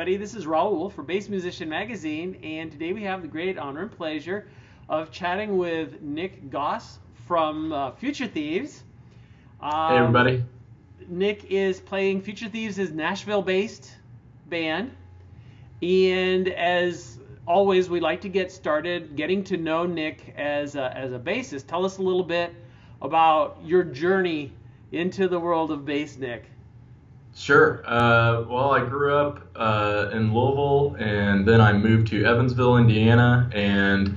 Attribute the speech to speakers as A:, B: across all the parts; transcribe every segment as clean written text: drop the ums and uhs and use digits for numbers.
A: everybody. This is Raul for Bass Musician Magazine, and today we have the great honor and pleasure of chatting with Nick Goss from Future Thieves.
B: Hey, everybody.
A: Nick is playing Future Thieves' Nashville-based band, and as always, we like to get started getting to know Nick as a bassist. Tell us a little bit about your journey into the world of bass, Nick.
B: Sure. Well, I grew up in Louisville, and then I moved to Evansville, Indiana, and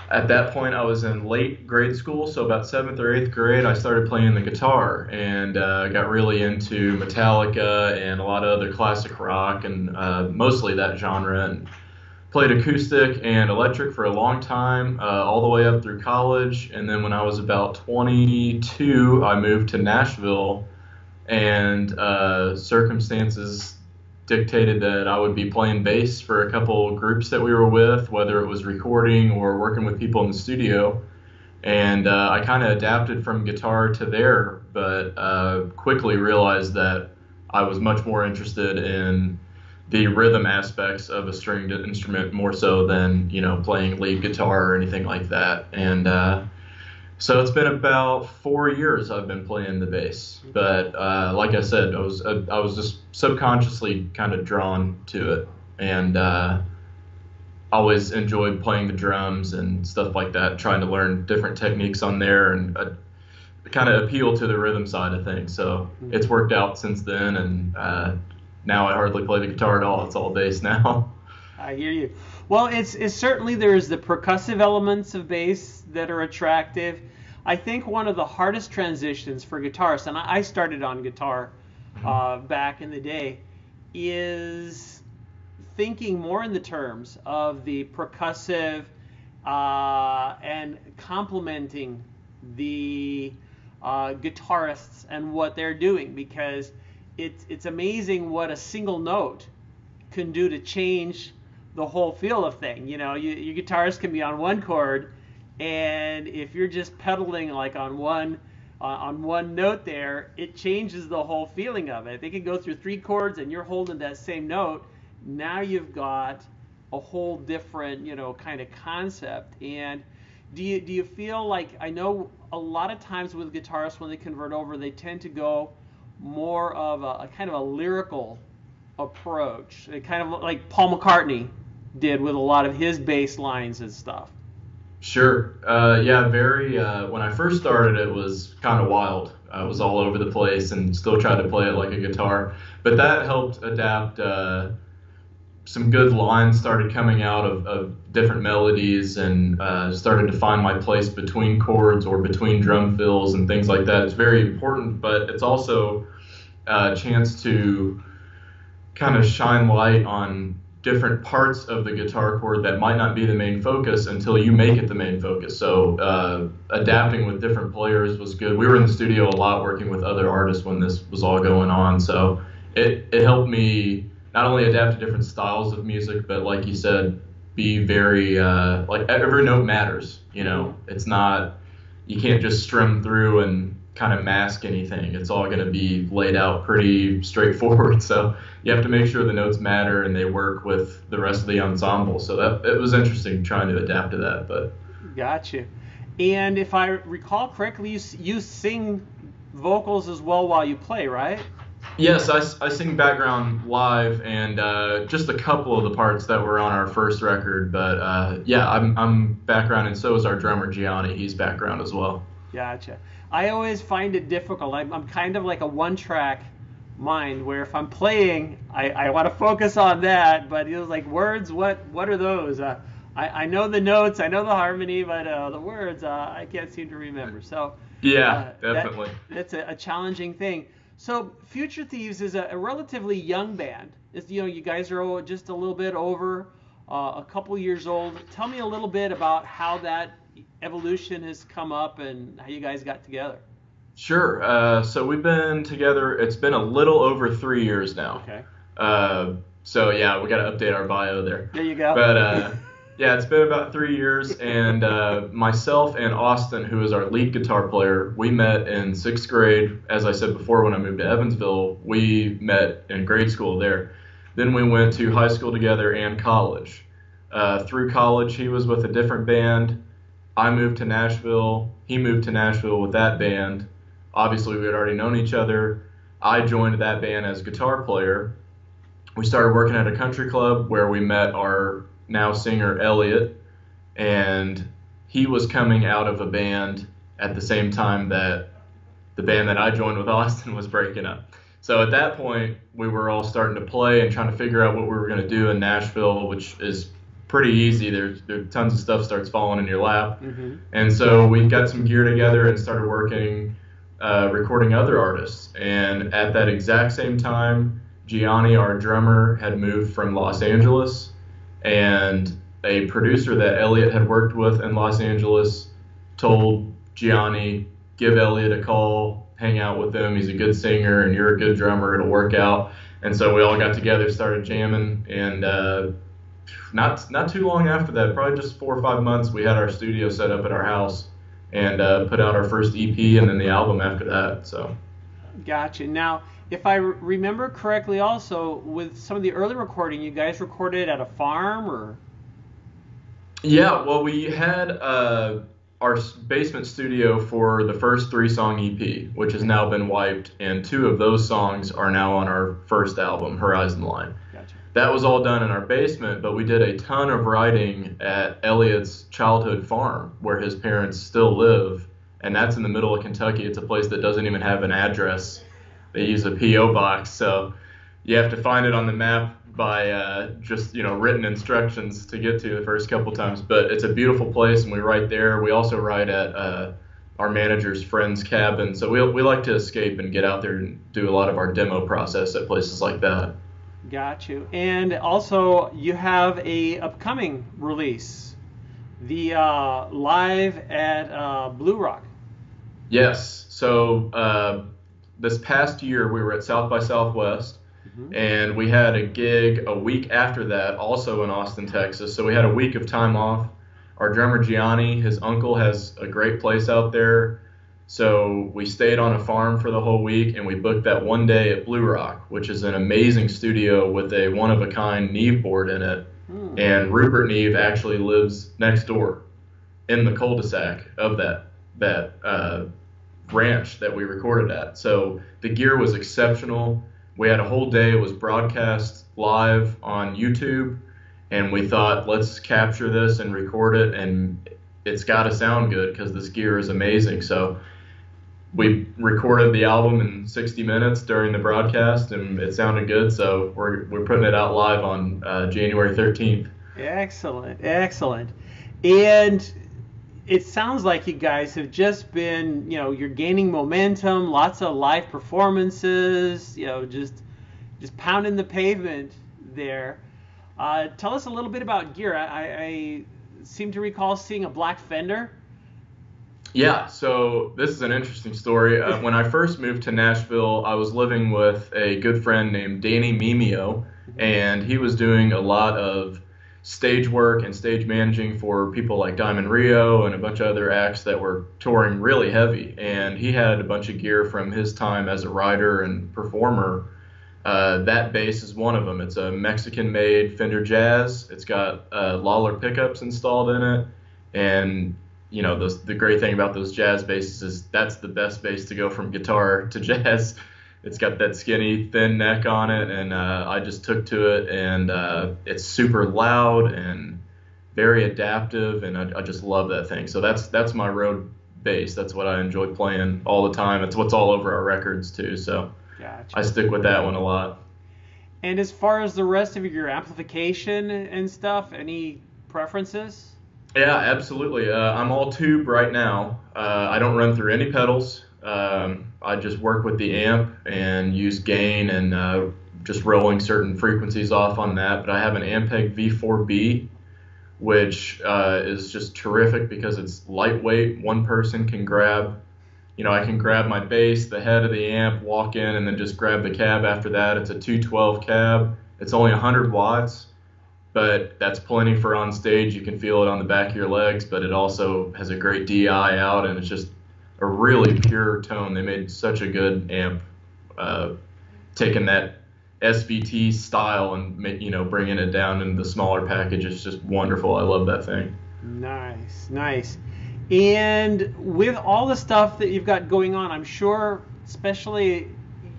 B: at that point I was in late grade school, so about 7th or 8th grade I started playing the guitar and got really into Metallica and a lot of other classic rock and mostly that genre, and played acoustic and electric for a long time, all the way up through college. And then when I was about 22, I moved to Nashville, and circumstances dictated that I would be playing bass for a couple groups that we were with, whether it was recording or working with people in the studio. And I kind of adapted from guitar to there, but quickly realized that I was much more interested in the rhythm aspects of a stringed instrument more so than, playing lead guitar or anything like that. And so it's been about 4 years I've been playing the bass, but like I said, I was just subconsciously kind of drawn to it, and always enjoyed playing the drums and stuff like that, trying to learn different techniques on there and kind of appeal to the rhythm side of things. So it's worked out since then, and now I hardly play the guitar at all. It's all bass now.
A: I hear you. Well, it's certainly there's the percussive elements of bass that are attractive. I think one of the hardest transitions for guitarists, and I started on guitar back in the day, is thinking more in the terms of the percussive and complementing the guitarists and what they're doing, because it's amazing what a single note can do to change the whole feel of thing. Your guitarist can be on one chord, and if you're just pedaling like on one note there, it changes the whole feeling of it. They can go through 3 chords and you're holding that same note. Now you've got a whole different, kind of concept. And do you feel like, I know a lot of times with guitarists when they convert over, they tend to go more of a kind of a lyrical approach, kind of like Paul McCartney did with a lot of his bass lines and stuff.
B: Sure. Yeah, very. When I first started, it was kind of wild. I was all over the place and still tried to play it like a guitar. But that helped adapt. Some good lines started coming out of different melodies, and started to find my place between chords or between drum fills and things like that. It's very important, but it's also a chance to kind of shine light on different parts of the guitar chord that might not be the main focus until you make it the main focus. So adapting with different players was good. We were in the studio a lot working with other artists when this was all going on, so it helped me not only adapt to different styles of music, but like you said, be very like every note matters. It's not, you can't just strum through and kind of mask anything. It's all going to be laid out pretty straightforward. So you have to make sure the notes matter and they work with the rest of the ensemble. So it was interesting trying to adapt to that. But
A: gotcha. And if I recall correctly, you sing vocals as well while you play, right?
B: Yes, I sing background live, and just a couple of the parts that were on our first record. But yeah, I'm background, and so is our drummer Gianni. He's background as well.
A: Gotcha. I always find it difficult. I'm kind of like a one-track mind, where if I'm playing, I want to focus on that, but it was like words, what are those? I know the notes, I know the harmony, but the words, I can't seem to remember. So
B: yeah, definitely.
A: That's a challenging thing. So Future Thieves is a relatively young band. You guys are just a little bit over a couple years old. Tell me a little bit about how that evolution has come up and how you guys got together.
B: Sure. So we've been together, it's been a little over 3 years now.
A: Okay.
B: So yeah, we got to update our bio there.
A: There you go.
B: But yeah, it's been about 3 years, and myself and Austin, who is our lead guitar player, we met in 6th grade. As I said before, when I moved to Evansville, we met in grade school there. Then we went to high school together and college. Through college, he was with a different band. I moved to Nashville. He moved to Nashville with that band. Obviously, we had already known each other. I joined that band as guitar player. We started working at a country club where we met our now singer, Elliot, and he was coming out of a band at the same time that the band that I joined with Austin was breaking up. So at that point, we were all starting to play and trying to figure out what we were going to do in Nashville, which is pretty easy. There's tons of stuff starts falling in your lap. Mm-hmm. And so we got some gear together and started working, recording other artists. And at that exact same time, Gianni, our drummer, had moved from Los Angeles, and a producer that Elliot had worked with in Los Angeles told Gianni, give Elliot a call, hang out with him. He's a good singer, and you're a good drummer. It'll work out. And so we all got together, started jamming, and not too long after that, probably just 4 or 5 months, we had our studio set up at our house and put out our first EP and then the album after that. So.
A: Gotcha. Now, if I remember correctly, also with some of the early recording, you guys recorded at a farm, or?
B: Yeah, well, we had our basement studio for the first 3-song EP, which has now been wiped, and 2 of those songs are now on our first album, Horizon Line.
A: Gotcha.
B: That was all done in our basement, but we did a ton of writing at Elliot's childhood farm, where his parents still live, and that's in the middle of Kentucky. It's a place that doesn't even have an address. They use a P.O. box, so you have to find it on the map by just written instructions to get to the first couple times. But it's a beautiful place, and we write there. We also write at our manager's friend's cabin, so we like to escape and get out there and do a lot of our demo process at places like that.
A: Got you. And also, you have a upcoming release, the live at Blue Rock.
B: Yes. So this past year, we were at South by Southwest, and we had a gig a week after that, also in Austin, Texas. So we had a week of time off. Our drummer Gianni, his uncle, has a great place out there. So we stayed on a farm for the whole week, and we booked that one day at Blue Rock, which is an amazing studio with a one-of-a-kind Neve board in it. And Rupert Neve actually lives next door in the cul-de-sac of that ranch that we recorded at. So the gear was exceptional. We had a whole day. It was broadcast live on YouTube, and we thought, let's capture this and record it, and it's got to sound good because this gear is amazing. So we recorded the album in 60 minutes during the broadcast, and it sounded good. So we're putting it out live on January 13th.
A: Excellent. And it sounds like you guys have just been, you're gaining momentum, lots of live performances, just pounding the pavement there. Tell us a little bit about gear. I seem to recall seeing a black Fender.
B: Yeah, so this is an interesting story. When I first moved to Nashville, I was living with a good friend named Danny Mimio, and he was doing a lot of stage work and stage managing for people like Diamond Rio and a bunch of other acts that were touring really heavy. And he had a bunch of gear from his time as a writer and performer. That bass is one of them. It's a Mexican-made Fender Jazz. It's got Lawler pickups installed in it. And, the great thing about those jazz basses is that's the best bass to go from guitar to jazz. It's got that skinny, thin neck on it, and I just took to it, and it's super loud and very adaptive, and I just love that thing. So that's my road bass. That's what I enjoy playing all the time. It's what's all over our records too. So gotcha. I stick with that one a lot.
A: And as far as the rest of your amplification and stuff, any preferences?
B: Yeah, absolutely. I'm all tube right now. I don't run through any pedals. I just work with the amp and use gain and just rolling certain frequencies off on that. But I have an Ampeg V4B, which is just terrific because it's lightweight. One person can grab, I can grab my bass, the head of the amp, walk in, and then just grab the cab after that. It's a 212 cab. It's only 100 watts, but that's plenty for on stage. You can feel it on the back of your legs, but it also has a great DI out, and it's just a really pure tone. They made such a good amp, taking that SVT style and bringing it down into the smaller package is just wonderful. I love that thing.
A: Nice, nice. And with all the stuff that you've got going on, I'm sure, especially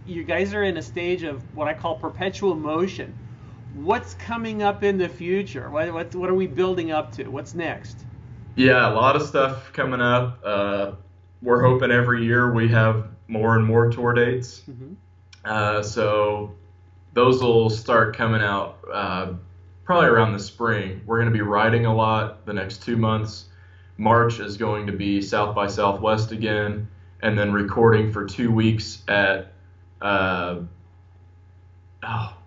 A: you guys are in a stage of what I call perpetual motion. What's coming up in the future? What are we building up to? What's next?
B: Yeah, a lot of stuff coming up. We're hoping every year we have more and more tour dates. So those will start coming out probably around the spring. We're going to be riding a lot the next 2 months. March is going to be South by Southwest again, and then recording for 2 weeks at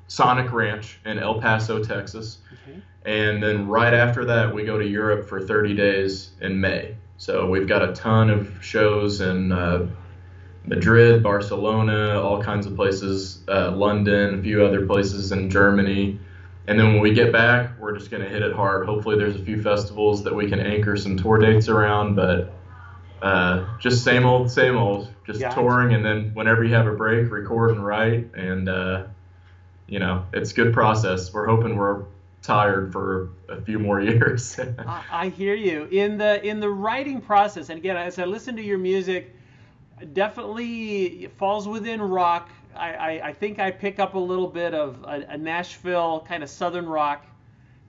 B: Sonic Ranch in El Paso, Texas. And then right after that, we go to Europe for 30 days in May. So we've got a ton of shows in Madrid, Barcelona, all kinds of places, London, a few other places in Germany. And then when we get back, we're just going to hit it hard. Hopefully there's a few festivals that we can anchor some tour dates around, but just same old, just touring. And then whenever you have a break, record and write. And, it's a good process. We're hoping we're tired for a few more years.
A: I hear you. In the writing process, and again, as I listen to your music, definitely falls within rock. I think I pick up a little bit of a Nashville kind of southern rock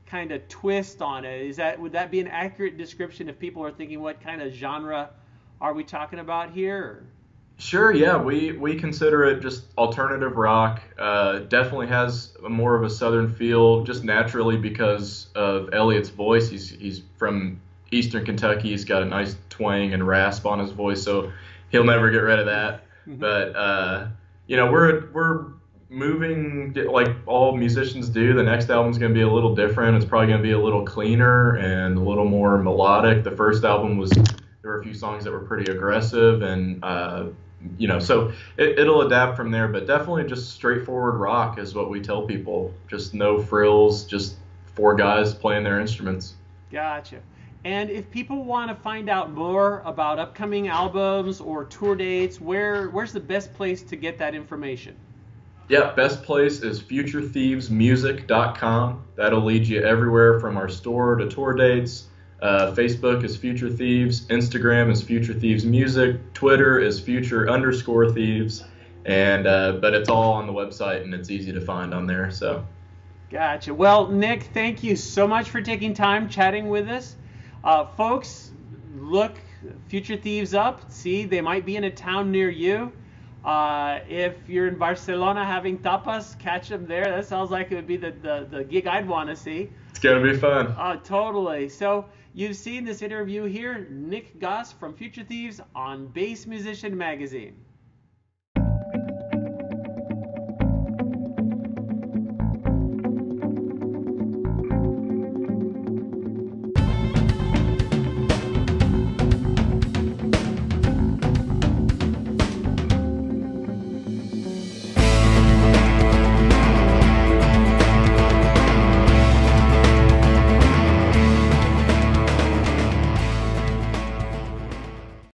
A: kind of twist on it. Would that be an accurate description if people are thinking what kind of genre are we talking about here? Or?
B: Sure, yeah, we consider it just alternative rock. Definitely has more of a southern feel, just naturally because of Elliot's voice. He's from Eastern Kentucky. He's got a nice twang and rasp on his voice, so he'll never get rid of that. But we're moving like all musicians do. The next album's going to be a little different. It's probably going to be a little cleaner and a little more melodic. The first album there were a few songs that were pretty aggressive, and so it'll adapt from there, but definitely just straightforward rock is what we tell people. Just no frills, just 4 guys playing their instruments.
A: Gotcha. And if people want to find out more about upcoming albums or tour dates, where's the best place to get that information?
B: Yeah, best place is futurethieves.music.com. That'll lead you everywhere from our store to tour dates. Facebook is Future Thieves, Instagram is Future Thieves Music, Twitter is Future_Thieves, and but it's all on the website and it's easy to find on there. So.
A: Gotcha. Well, Nick, thank you so much for taking time chatting with us. Folks, look Future Thieves up. See, they might be in a town near you. If you're in Barcelona having tapas, catch them there. That sounds like it would be the gig I'd want to see.
B: It's going to be fun.
A: Totally. So you've seen this interview here, Nick Goss from Future Thieves on Bass Musician Magazine.